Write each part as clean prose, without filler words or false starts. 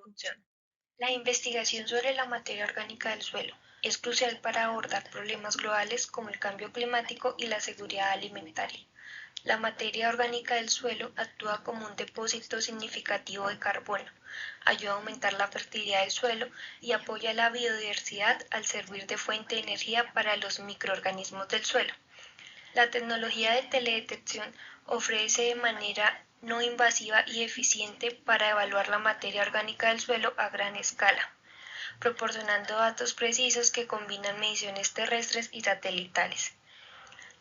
función. La investigación sobre la materia orgánica del suelo es crucial para abordar problemas globales como el cambio climático y la seguridad alimentaria. La materia orgánica del suelo actúa como un depósito significativo de carbono, ayuda a aumentar la fertilidad del suelo y apoya la biodiversidad al servir de fuente de energía para los microorganismos del suelo. La tecnología de teledetección ofrece de manera no invasiva y eficiente para evaluar la materia orgánica del suelo a gran escala, proporcionando datos precisos que combinan mediciones terrestres y satelitales.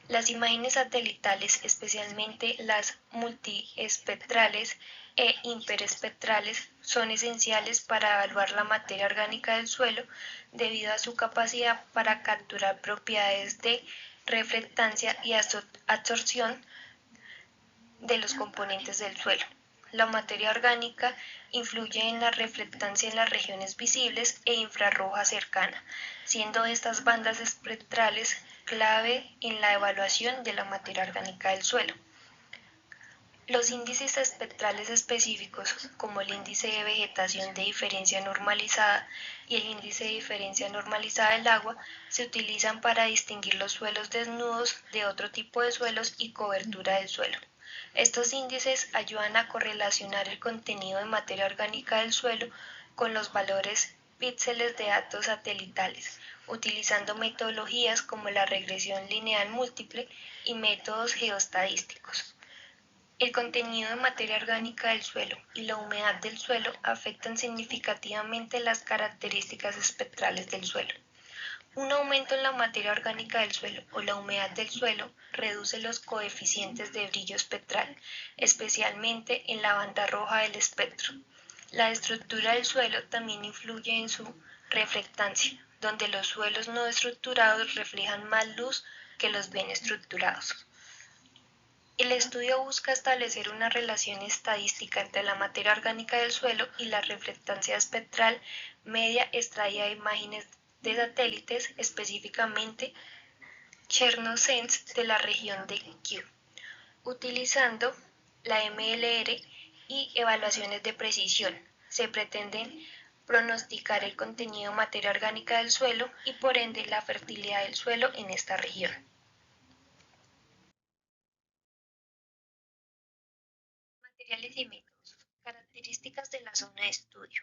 Las imágenes satelitales, especialmente las multiespectrales e hiperespectrales, son esenciales para evaluar la materia orgánica del suelo debido a su capacidad para capturar propiedades de reflectancia y absorción de los componentes del suelo. La materia orgánica influye en la reflectancia en las regiones visibles e infrarroja cercana, siendo estas bandas espectrales clave en la evaluación de la materia orgánica del suelo. Los índices espectrales específicos, como el índice de vegetación de diferencia normalizada y el índice de diferencia normalizada del agua, se utilizan para distinguir los suelos desnudos de otro tipo de suelos y cobertura del suelo. Estos índices ayudan a correlacionar el contenido de materia orgánica del suelo con los valores píxeles de datos satelitales, utilizando metodologías como la regresión lineal múltiple y métodos geoestadísticos. El contenido de materia orgánica del suelo y la humedad del suelo afectan significativamente las características espectrales del suelo. Un aumento en la materia orgánica del suelo o la humedad del suelo reduce los coeficientes de brillo espectral, especialmente en la banda roja del espectro. La estructura del suelo también influye en su reflectancia, donde los suelos no estructurados reflejan más luz que los bien estructurados. El estudio busca establecer una relación estadística entre la materia orgánica del suelo y la reflectancia espectral media extraída de imágenes de satélites, específicamente ChernowSense de la región de Kew, utilizando la MLR y evaluaciones de precisión. Se pretenden pronosticar el contenido de materia orgánica del suelo y por ende la fertilidad del suelo en esta región. Materiales y métodos. Características de la zona de estudio.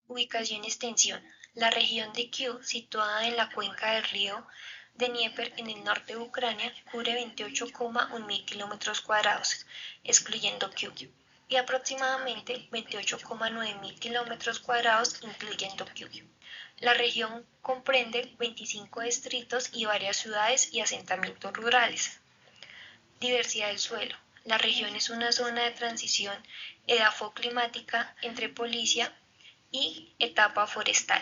Ubicación y extensión. La región de Kew, situada en la cuenca del río Dnieper en el norte de Ucrania, cubre 28,1 mil kilómetros cuadrados, excluyendo Kew, y aproximadamente 28,9 mil kilómetros cuadrados, incluyendo Kew. La región comprende 25 distritos y varias ciudades y asentamientos rurales. Diversidad del suelo. La región es una zona de transición edafoclimática entre policia y etapa forestal.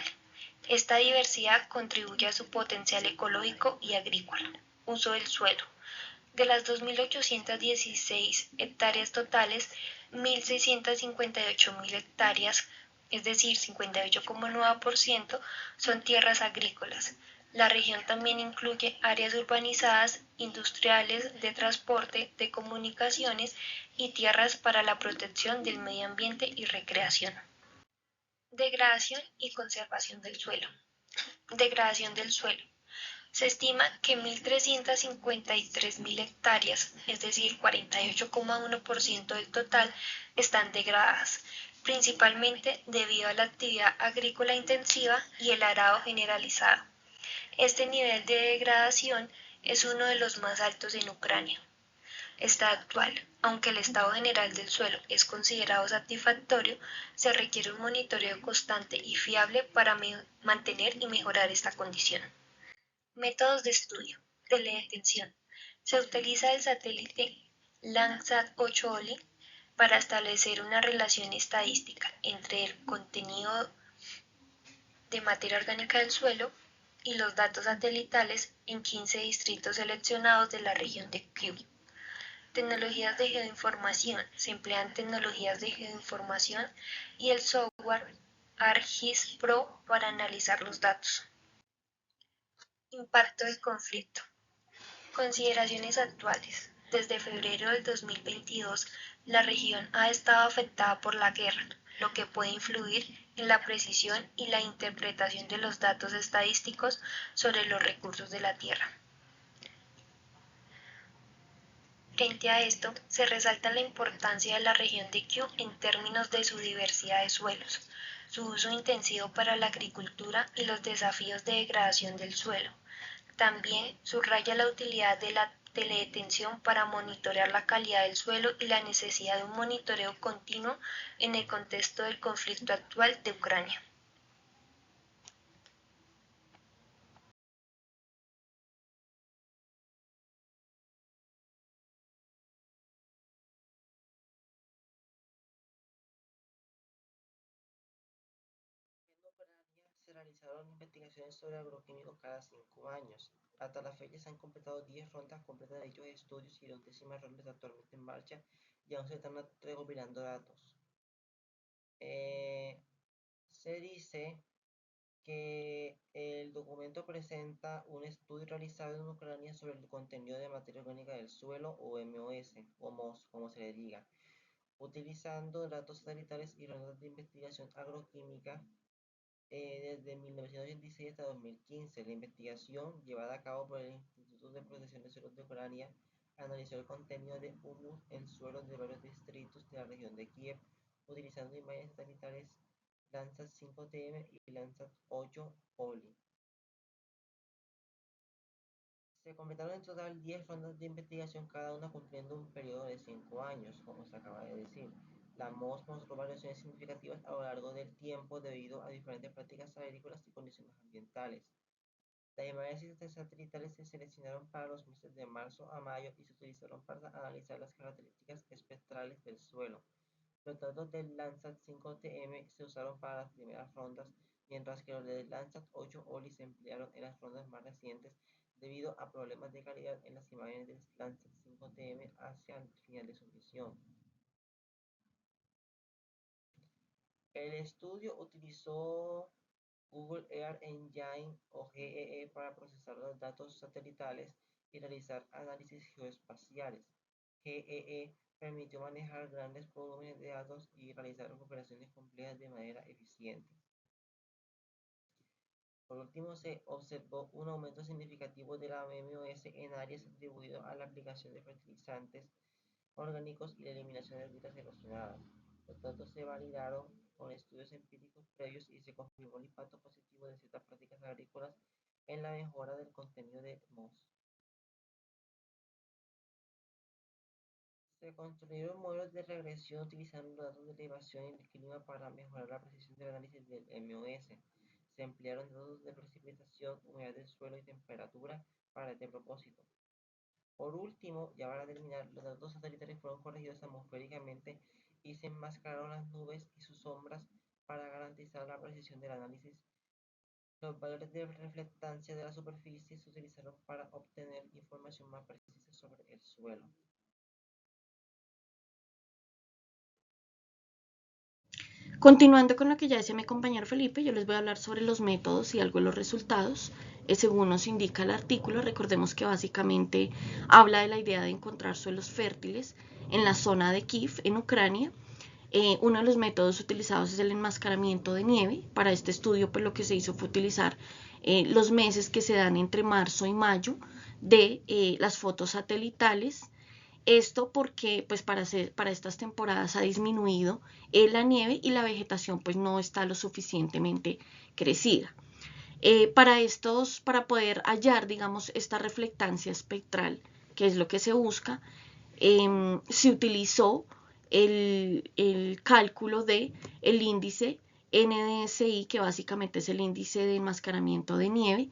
Esta diversidad contribuye a su potencial ecológico y agrícola. Uso del suelo. De las 2.816 hectáreas totales, 1.658.000 hectáreas, es decir, 58,9%, son tierras agrícolas. La región también incluye áreas urbanizadas, industriales, de transporte, de comunicaciones y tierras para la protección del medio ambiente y recreación. Degradación y conservación del suelo. Degradación del suelo. Se estima que 1.353.000 hectáreas, es decir, 48,1% del total, están degradadas, principalmente debido a la actividad agrícola intensiva y el arado generalizado. Este nivel de degradación es uno de los más altos en Ucrania. Está actual. Aunque el estado general del suelo es considerado satisfactorio, se requiere un monitoreo constante y fiable para mantener y mejorar esta condición. Métodos de estudio. Teledetención. Se utiliza el satélite Landsat 8 OLI para establecer una relación estadística entre el contenido de materia orgánica del suelo y los datos satelitales en 15 distritos seleccionados de la región de Kew. Tecnologías de geoinformación. Se emplean tecnologías de geoinformación y el software ArcGIS Pro para analizar los datos. Impacto del conflicto. Consideraciones actuales. Desde febrero del 2022, la región ha estado afectada por la guerra. lo que puede influir en la precisión y la interpretación de los datos estadísticos sobre los recursos de la Tierra. Frente a esto, se resalta la importancia de la región de Kew en términos de su diversidad de suelos, su uso intensivo para la agricultura y los desafíos de degradación del suelo. También subraya la utilidad de la teledetención para monitorear la calidad del suelo y la necesidad de un monitoreo continuo en el contexto del conflicto actual de Ucrania. En Ucrania se realizaron investigaciones sobre agroquímicos cada 5 años. Hasta la fecha se han completado 10 rondas completas de dichos estudios y la 11ª ronda está actualmente en marcha y aún se están recopilando datos. Se dice que el documento presenta un estudio realizado en Ucrania sobre el contenido de materia orgánica del suelo, o MOS, o MOS, como se le diga, utilizando datos satelitales y rondas de investigación agroquímica desde 1986 hasta 2015. La investigación, llevada a cabo por el Instituto de Protección de Suelos de Ucrania, analizó el contenido de humus en suelos de varios distritos de la región de Kiev, utilizando imágenes satelitales Landsat 5TM y Landsat 8 OLI. Se completaron en total 10 rondas de investigación, cada una cumpliendo un periodo de 5 años, como se acaba de decir. La MOS mostró variaciones significativas a lo largo del tiempo debido a diferentes prácticas agrícolas y condiciones ambientales. Las imágenes satelitales se seleccionaron para los meses de marzo a mayo y se utilizaron para analizar las características espectrales del suelo. Los datos del Landsat 5TM se usaron para las primeras rondas, mientras que los del Landsat 8 OLI se emplearon en las rondas más recientes debido a problemas de calidad en las imágenes del Landsat 5TM hacia el final de su misión. El estudio utilizó Google Earth Engine o GEE para procesar los datos satelitales y realizar análisis geoespaciales. GEE permitió manejar grandes volúmenes de datos y realizar operaciones complejas de manera eficiente. Por último, se observó un aumento significativo de la MOS en áreas atribuido a la aplicación de fertilizantes orgánicos y la eliminación de grietas erosionadas. Los datos se validaron con estudios empíricos previos y se confirmó el impacto positivo de ciertas prácticas agrícolas en la mejora del contenido de MOS. Se construyeron modelos de regresión utilizando los datos de elevación y el clima para mejorar la precisión del análisis del MOS. Se emplearon datos de precipitación, humedad del suelo y temperatura para este propósito. Por último, ya para terminar, los datos satelitales fueron corregidos atmosféricamente y se enmascararon las nubes y sus sombras para garantizar la precisión del análisis. Los valores de reflectancia de la superficie se utilizaron para obtener información más precisa sobre el suelo. Continuando con lo que ya decía mi compañero Felipe, yo les voy a hablar sobre los métodos y algo de los resultados. Según nos indica el artículo, recordemos que básicamente habla de la idea de encontrar suelos fértiles en la zona de Kiev, en Ucrania. Uno de los métodos utilizados es el enmascaramiento de nieve. Para este estudio, pues lo que se hizo fue utilizar los meses que se dan entre marzo y mayo de las fotos satelitales. Esto porque pues para estas temporadas ha disminuido la nieve y la vegetación pues no está lo suficientemente crecida. Para poder hallar, digamos, esta reflectancia espectral, que es lo que se busca, se utilizó el cálculo de el índice NDSI, que básicamente es el índice de enmascaramiento de nieve,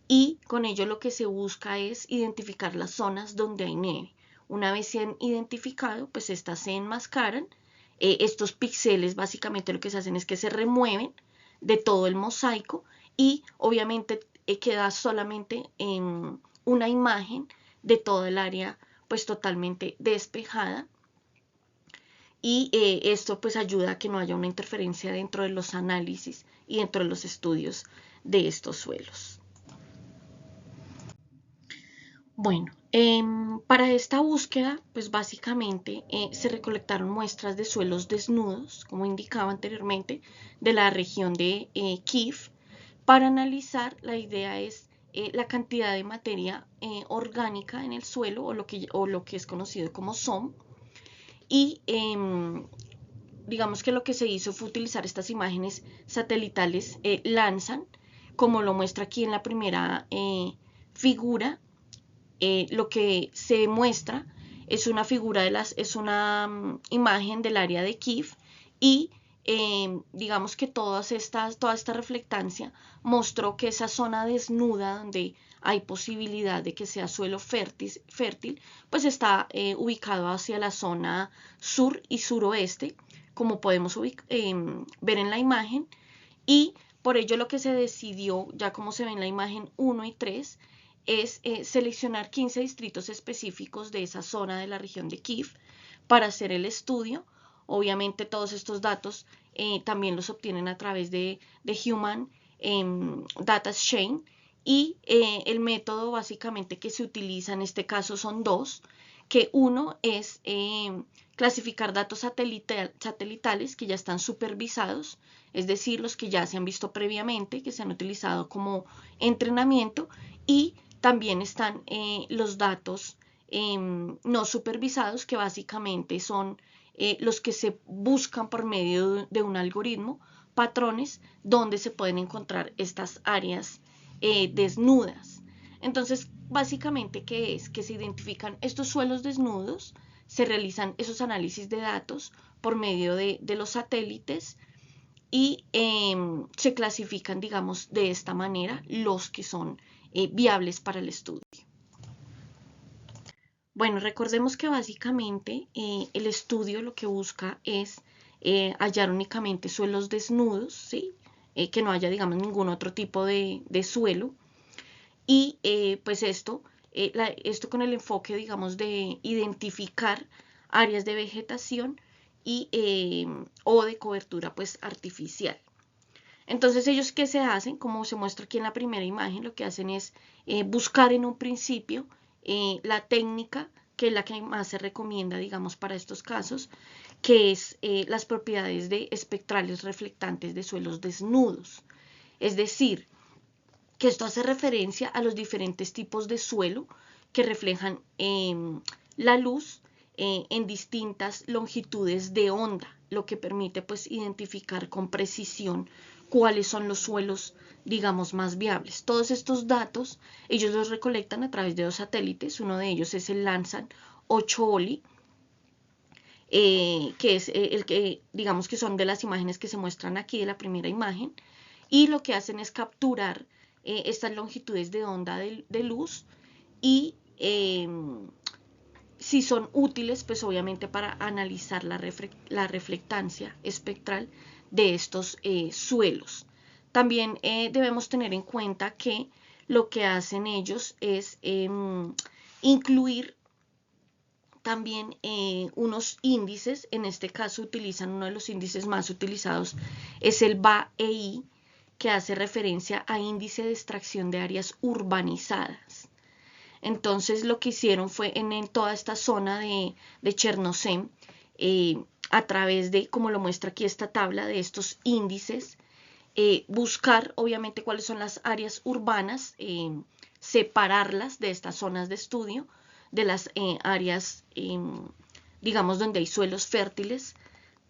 y con ello lo que se busca es identificar las zonas donde hay nieve. Una vez se han identificado, pues estas se enmascaran. Estos píxeles básicamente lo que se hacen es que se remueven de todo el mosaico y obviamente queda solamente una imagen de toda el área pues totalmente despejada. Y esto pues ayuda a que no haya una interferencia dentro de los análisis y dentro de los estudios de estos suelos. Bueno, para esta búsqueda, pues básicamente se recolectaron muestras de suelos desnudos, como indicaba anteriormente, de la región de Kiev. Para analizar, la idea es la cantidad de materia orgánica en el suelo, o lo que es conocido como SOM, y digamos que lo que se hizo fue utilizar estas imágenes satelitales Landsat, como lo muestra aquí en la primera figura. Lo que se muestra es una figura es una imagen del área de Kiev, y digamos que toda esta reflectancia mostró que esa zona desnuda donde hay posibilidad de que sea suelo fértil, pues está ubicado hacia la zona sur y suroeste, como podemos ver en la imagen, y por ello lo que se decidió, ya como se ve en la imagen 1 y 3, es seleccionar 15 distritos específicos de esa zona de la región de Kiev para hacer el estudio. Obviamente todos estos datos también los obtienen a través de Human Data Chain, y el método básicamente que se utiliza en este caso son dos, que uno es clasificar datos satelitales que ya están supervisados, es decir, los que ya se han visto previamente, que se han utilizado como entrenamiento, y también están los datos no supervisados, que básicamente son los que se buscan por medio de un algoritmo, patrones donde se pueden encontrar estas áreas desnudas. Entonces, básicamente, ¿qué es? Que se identifican estos suelos desnudos, se realizan esos análisis de datos por medio de los satélites, y se clasifican, digamos, de esta manera los que son viables para el estudio. Bueno, recordemos que básicamente el estudio lo que busca es hallar únicamente suelos desnudos, ¿sí? Que no haya, digamos, ningún otro tipo de suelo, y pues esto con el enfoque, digamos, de identificar áreas de vegetación y o de cobertura pues artificial. Entonces ellos, ¿qué se hacen? Como se muestra aquí en la primera imagen, lo que hacen es buscar en un principio la técnica que es la que más se recomienda, digamos, para estos casos, que es las propiedades de espectrales reflectantes de suelos desnudos. Es decir, que esto hace referencia a los diferentes tipos de suelo que reflejan la luz en distintas longitudes de onda, lo que permite pues identificar con precisión cuáles son los suelos, digamos, más viables. Todos estos datos ellos los recolectan a través de dos satélites. Uno de ellos es el Landsat 8OLI, que es el que, digamos, que son de las imágenes que se muestran aquí de la primera imagen, y lo que hacen es capturar estas longitudes de onda de luz, y si son útiles, pues obviamente para analizar la reflectancia espectral de estos suelos. También debemos tener en cuenta que lo que hacen ellos es incluir también unos índices. En este caso utilizan uno de los índices más utilizados, es el VAEI, que hace referencia a índice de extracción de áreas urbanizadas. Entonces lo que hicieron fue en toda esta zona de Chernozem, a través de, como lo muestra aquí esta tabla de estos índices, buscar obviamente cuáles son las áreas urbanas, separarlas de estas zonas de estudio, de las áreas, digamos, donde hay suelos fértiles,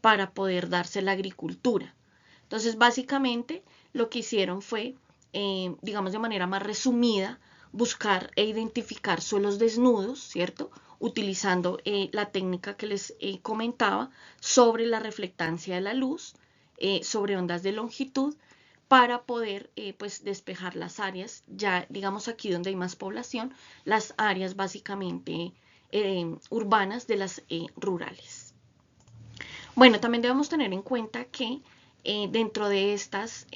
para poder darse la agricultura. Entonces, básicamente, lo que hicieron fue, digamos de manera más resumida, buscar e identificar suelos desnudos, ¿cierto? Utilizando la técnica que les comentaba sobre la reflectancia de la luz, sobre ondas de longitud, para poder pues despejar las áreas, ya digamos aquí donde hay más población, las áreas básicamente urbanas de las rurales. Bueno, también debemos tener en cuenta que dentro de estas,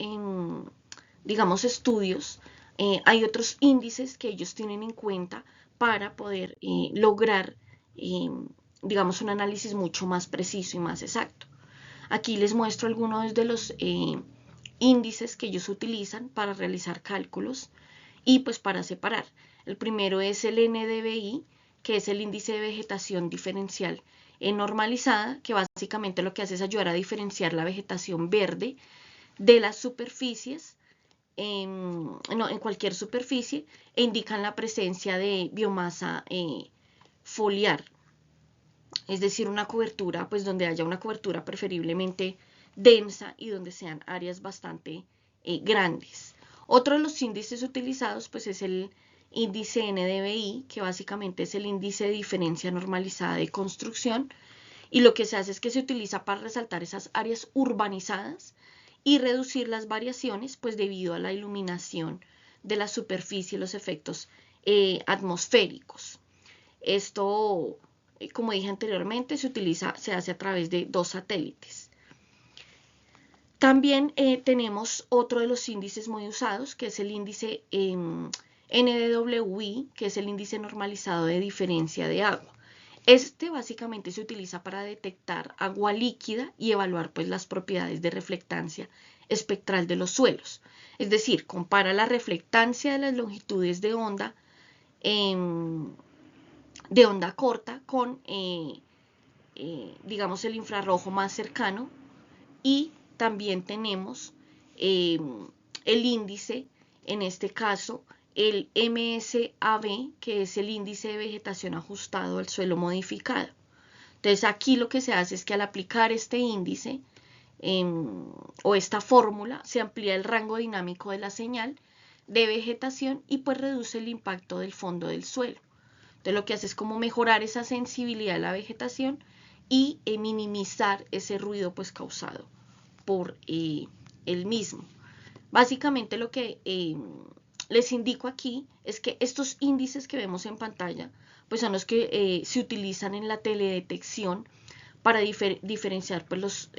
digamos, estudios, hay otros índices que ellos tienen en cuenta para poder lograr, digamos, un análisis mucho más preciso y más exacto. Aquí les muestro algunos de los índices que ellos utilizan para realizar cálculos, y pues para separar. El primero es el NDVI, que es el índice de vegetación diferencial normalizada, que básicamente lo que hace es ayudar a diferenciar la vegetación verde de las superficies, en cualquier superficie, e indican la presencia de biomasa foliar, es decir, una cobertura, pues donde haya una cobertura preferiblemente densa y donde sean áreas bastante grandes. Otro de los índices utilizados pues es el índice NDVI, que básicamente es el índice de diferencia normalizada de construcción, y lo que se hace es que se utiliza para resaltar esas áreas urbanizadas y reducir las variaciones pues debido a la iluminación de la superficie y los efectos atmosféricos. Esto, como dije anteriormente, se hace a través de 2 satélites. También tenemos otro de los índices muy usados, que es el índice NDWI, que es el índice normalizado de diferencia de agua. Este básicamente se utiliza para detectar agua líquida y evaluar pues las propiedades de reflectancia espectral de los suelos. Es decir, compara la reflectancia de las longitudes de onda corta con, digamos, el infrarrojo más cercano, y también tenemos el índice, en este caso, el MSAB, que es el índice de vegetación ajustado al suelo modificado. Entonces aquí lo que se hace es que al aplicar este índice o esta fórmula, se amplía el rango dinámico de la señal de vegetación y pues reduce el impacto del fondo del suelo. Entonces lo que hace es como mejorar esa sensibilidad de la vegetación y minimizar ese ruido pues causado por el mismo. Básicamente lo que les indico aquí es que estos índices que vemos en pantalla pues son los que se utilizan en la teledetección para diferenciar pues, los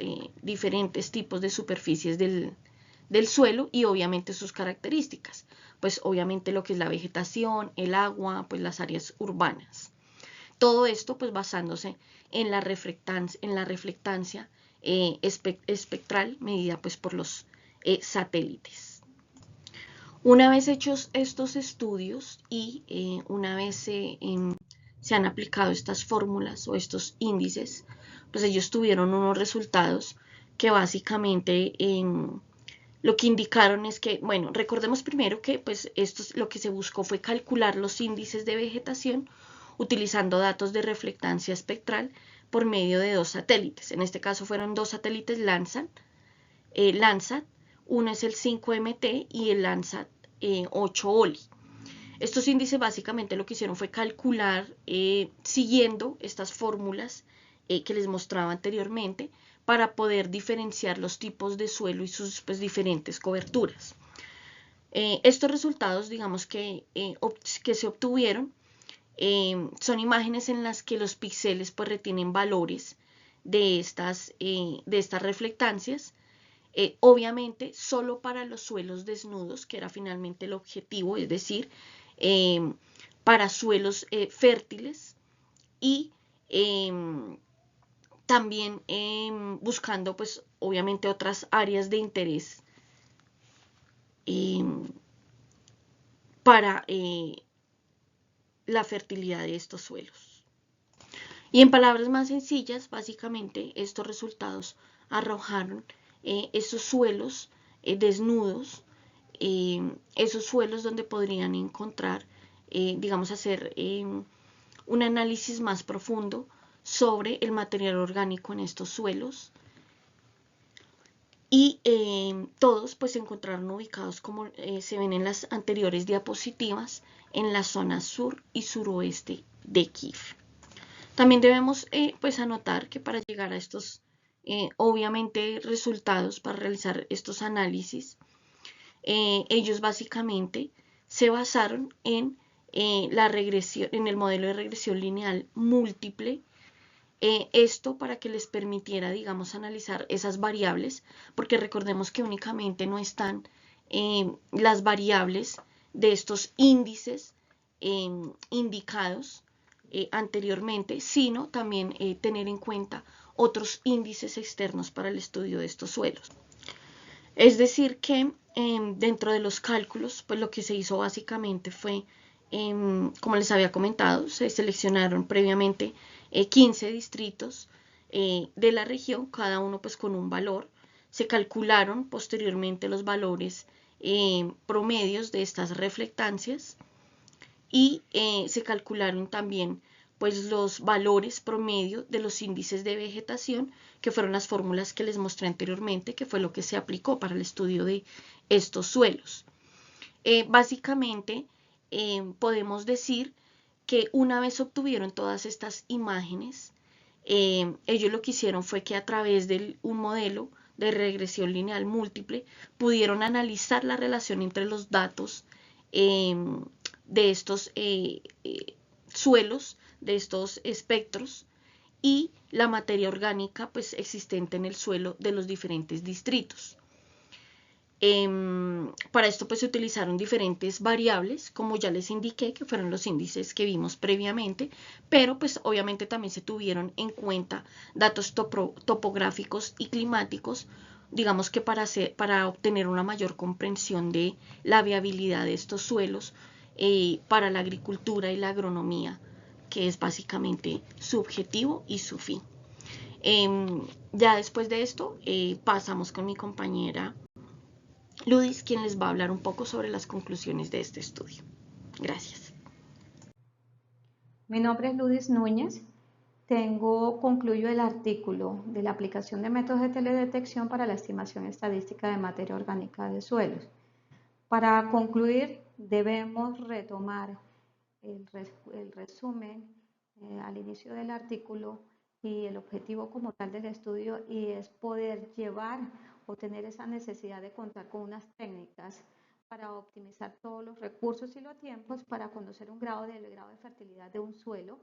diferentes tipos de superficies del suelo y obviamente sus características, pues obviamente lo que es la vegetación, el agua, pues las áreas urbanas. Todo esto pues basándose en la reflectancia espectral medida pues por los satélites. Una vez hechos estos estudios y una vez se han aplicado estas fórmulas o estos índices, pues ellos tuvieron unos resultados que básicamente lo que indicaron es que, bueno, recordemos primero que pues lo que se buscó fue calcular los índices de vegetación utilizando datos de reflectancia espectral por medio de 2 satélites. En este caso fueron 2 satélites Landsat, uno es el 5MT y el Landsat 8 OLI. Estos índices básicamente lo que hicieron fue calcular siguiendo estas fórmulas que les mostraba anteriormente para poder diferenciar los tipos de suelo y sus pues, diferentes coberturas. Estos resultados, digamos que se obtuvieron, son imágenes en las que los píxeles pues retienen valores de estas reflectancias, obviamente solo para los suelos desnudos, que era finalmente el objetivo, es decir, para suelos fértiles y también buscando pues obviamente otras áreas de interés para la fertilidad de estos suelos. Y en palabras más sencillas, básicamente estos resultados arrojaron esos suelos desnudos, esos suelos donde podrían encontrar, digamos, hacer un análisis más profundo sobre el material orgánico en estos suelos, y todos pues se encontraron ubicados como se ven en las anteriores diapositivas en la zona sur y suroeste de Kiev. También debemos pues anotar que para llegar a estos obviamente resultados, para realizar estos análisis, ellos básicamente se basaron en la regresión, en el modelo de regresión lineal múltiple. Esto para que les permitiera, digamos, analizar esas variables, porque recordemos que únicamente no están las variables de estos índices indicados anteriormente, sino también tener en cuenta otros índices externos para el estudio de estos suelos. Es decir que dentro de los cálculos, pues lo que se hizo básicamente fue, como les había comentado, se seleccionaron previamente 15 distritos de la región, cada uno pues con un valor. Se calcularon posteriormente los valores promedios de estas reflectancias y se calcularon también pues los valores promedio de los índices de vegetación, que fueron las fórmulas que les mostré anteriormente, que fue lo que se aplicó para el estudio de estos suelos. Básicamente podemos decir que una vez obtuvieron todas estas imágenes, ellos lo que hicieron fue que a través de un modelo de regresión lineal múltiple pudieron analizar la relación entre los datos de estos suelos, de estos espectros y la materia orgánica pues existente en el suelo de los diferentes distritos. Para esto pues se utilizaron diferentes variables, como ya les indiqué, que fueron los índices que vimos previamente, pero pues obviamente también se tuvieron en cuenta datos topográficos y climáticos, digamos que para obtener una mayor comprensión de la viabilidad de estos suelos para la agricultura y la agronomía, que es básicamente su objetivo y su fin. Ya después de esto pasamos con mi compañera Ludis, quien les va a hablar un poco sobre las conclusiones de este estudio. Gracias. Mi nombre es Ludis Núñez. Concluyo el artículo de la aplicación de métodos de teledetección para la estimación estadística de materia orgánica de suelos. Para concluir, debemos retomar el resumen al inicio del artículo y el objetivo como tal del estudio, y es poder llevar o tener esa necesidad de contar con unas técnicas para optimizar todos los recursos y los tiempos para conocer el grado de fertilidad de un suelo,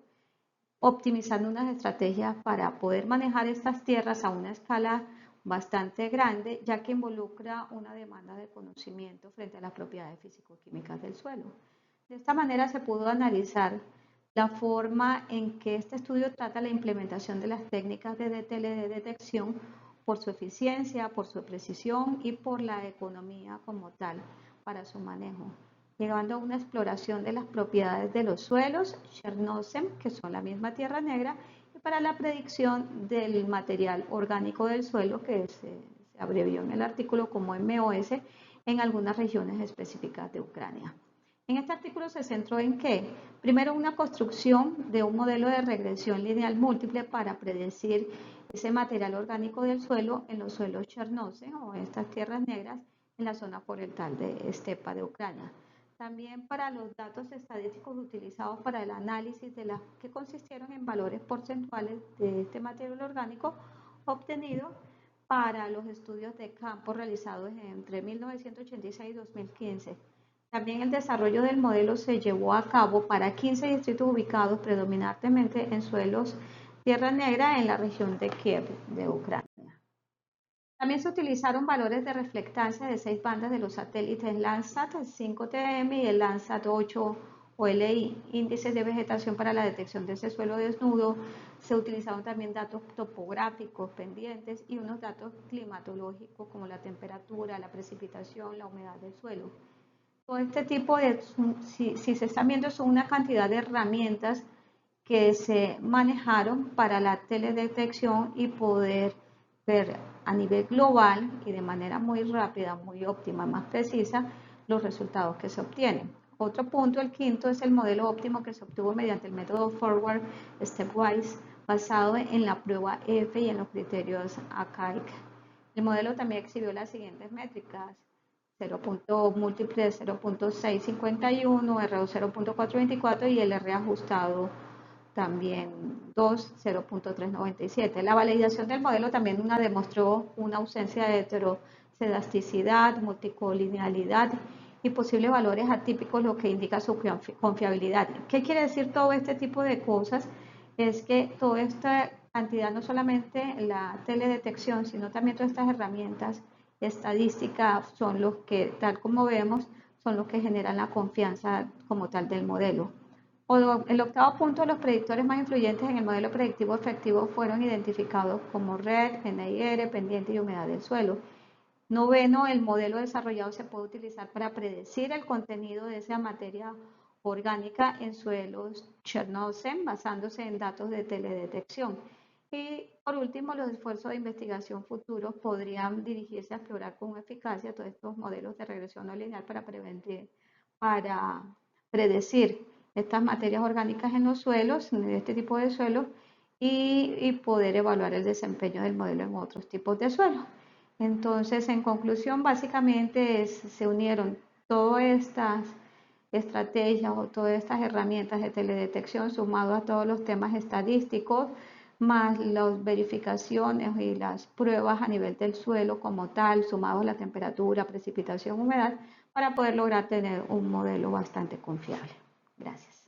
optimizando unas estrategias para poder manejar estas tierras a una escala bastante grande, ya que involucra una demanda de conocimiento frente a las propiedades físico-químicas del suelo. De esta manera se pudo analizar la forma en que este estudio trata la implementación de las técnicas de teledetección por su eficiencia, por su precisión y por la economía como tal para su manejo, llegando a una exploración de las propiedades de los suelos, Chernozem, que son la misma tierra negra, y para la predicción del material orgánico del suelo, que se abrevió en el artículo como MOS, en algunas regiones específicas de Ucrania. En este artículo se centró en que, primero, una construcción de un modelo de regresión lineal múltiple para predecir ese material orgánico del suelo en los suelos Chernozem o estas tierras negras en la zona forestal de estepa de Ucrania. También para los datos estadísticos utilizados para el análisis de las que consistieron en valores porcentuales de este material orgánico obtenido para los estudios de campo realizados entre 1986 y 2015. También el desarrollo del modelo se llevó a cabo para 15 distritos ubicados predominantemente en suelos tierra negra en la región de Kiev, de Ucrania. También se utilizaron valores de reflectancia de 6 bandas de los satélites Landsat 5TM y el Landsat 8 OLI, índices de vegetación para la detección de ese suelo desnudo. Se utilizaron también datos topográficos pendientes y unos datos climatológicos como la temperatura, la precipitación, la humedad del suelo. Todo este tipo si se están viendo, son una cantidad de herramientas que se manejaron para la teledetección y poder ver a nivel global y de manera muy rápida, muy óptima, más precisa, los resultados que se obtienen. Otro punto, el quinto, es el modelo óptimo que se obtuvo mediante el método Forward Stepwise, basado en la prueba F y en los criterios ACAIC. El modelo también exhibió las siguientes métricas: 0. múltiple de 0.651, RO 0.424 y el R ajustado también 0.397. La validación del modelo también demostró una ausencia de heterocedasticidad, multicolinealidad y posibles valores atípicos, lo que indica su confiabilidad. ¿Qué quiere decir todo este tipo de cosas? Es que toda esta cantidad, no solamente la teledetección, sino también todas estas herramientas estadísticas son los que, tal como vemos, son los que generan la confianza como tal del modelo. El octavo punto, los predictores más influyentes en el modelo predictivo efectivo fueron identificados como red, NIR, pendiente y humedad del suelo. Noveno, el modelo desarrollado se puede utilizar para predecir el contenido de esa materia orgánica en suelos Chernozem basándose en datos de teledetección. Y por último, los esfuerzos de investigación futuros podrían dirigirse a explorar con eficacia todos estos modelos de regresión no lineal para predecir estas materias orgánicas en los suelos, en este tipo de suelos, y poder evaluar el desempeño del modelo en otros tipos de suelos. Entonces, en conclusión, básicamente se unieron todas estas estrategias o todas estas herramientas de teledetección sumado a todos los temas estadísticos, más las verificaciones y las pruebas a nivel del suelo como tal, sumados a la temperatura, precipitación, humedad, para poder lograr tener un modelo bastante confiable. Gracias.